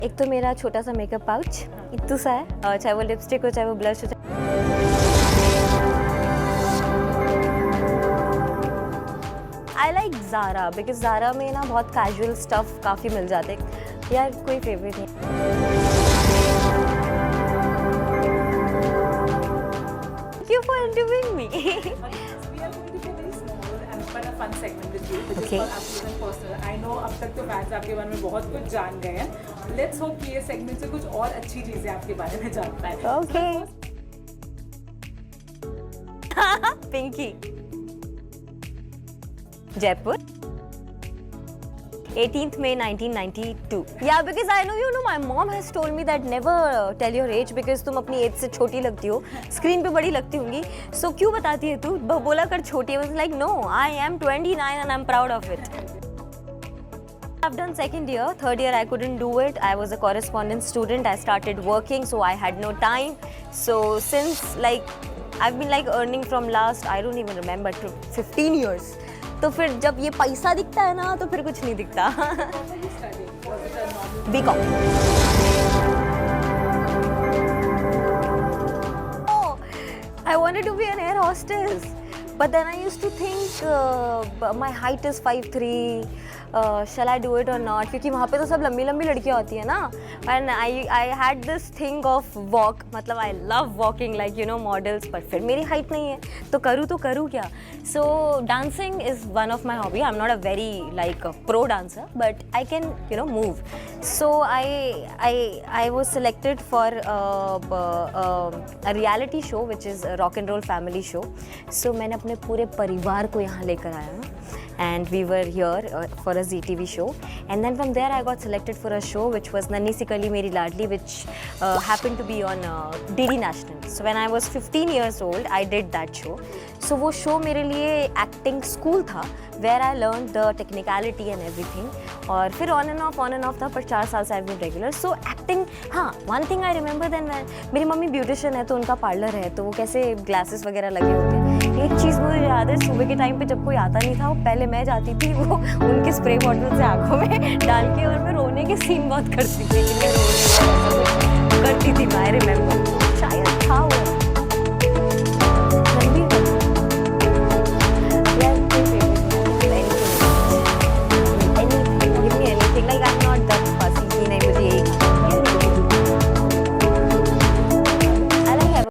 एक तो मेरा छोटा सा मेकअप पाउच इतना सा है, चाहे वो लिपस्टिक हो चाहे वो ब्लश हो I like Zara because Zara में ना बहुत कैजुअल स्टफ काफ़ी मिल जाते यार, कोई फेवरेट नहीं। Thank you for interviewing me. We are going to be very small and but a fun segment with you, which Okay. is called Absolute and Personal. I know अब तक तो fans आपके बारे में बहुत कुछ जान गए हैं. Let's hope कि ये segment से कुछ और अच्छी चीजें आपके बारे में जान पाए. Okay. Pinky Jaipur 18th May 1992. Yeah, because I know my mom has told me that never tell your age because तुम अपनी एज से छोटी लगती हो, स्क्रीन पे बड़ी लगती होंगी, so क्यों बताती है तू? बोला कर छोटी है. I was like no, I am 29 and I'm proud of it. I've done second year, third year I couldn't do it. I was a correspondence student. I started working, so I had no time. So since like I've been like earning from last I don't even remember 15 years. तो फिर जब ये पैसा दिखता है ना तो फिर कुछ नहीं दिखता. BCom. I wanted to be an air hostess, but then I used to think my height is 5'3". Shall I do it or not? क्योंकि वहाँ पे तो सब लंबी लंबी लड़कियाँ होती है ना. And I had this thing of walk, मतलब I love walking like you know models, पर फिर मेरी height नहीं है तो करूँ क्या. So dancing is one of my hobby. I'm not a very like a pro dancer, but I can move. So I was selected for a reality show which is a rock and roll family show. So मैंने अपने पूरे परिवार को यहाँ लेकर आया. And we were here for a ZTV show, and then from there I got selected for a show which was Nanni Si Kali Meri Ladli, which happened to be on DD National. So when I was 15 years old, I did that show. So वो show मेरे लिए acting school था, where I learned the technicality and everything. और फिर on and off था, पर 4 साल से I've been regular. So acting, हाँ, one thing I remember then मेरी मम्मी ब्यूटिशियन है तो उनका पार्लर है, तो वो कैसे ग्लासेस वगैरह लगे होते हैं. एक चीज़ मुझे याद है, सुबह के टाइम पे जब कोई आता नहीं था, वो पहले मैं जाती थी, वो उनके स्प्रे बॉटल से आँखों में डाल के, और मैं रोने के सीन बहुत करती थी. करती थी, आई रिमेम्बर, शायद था वो.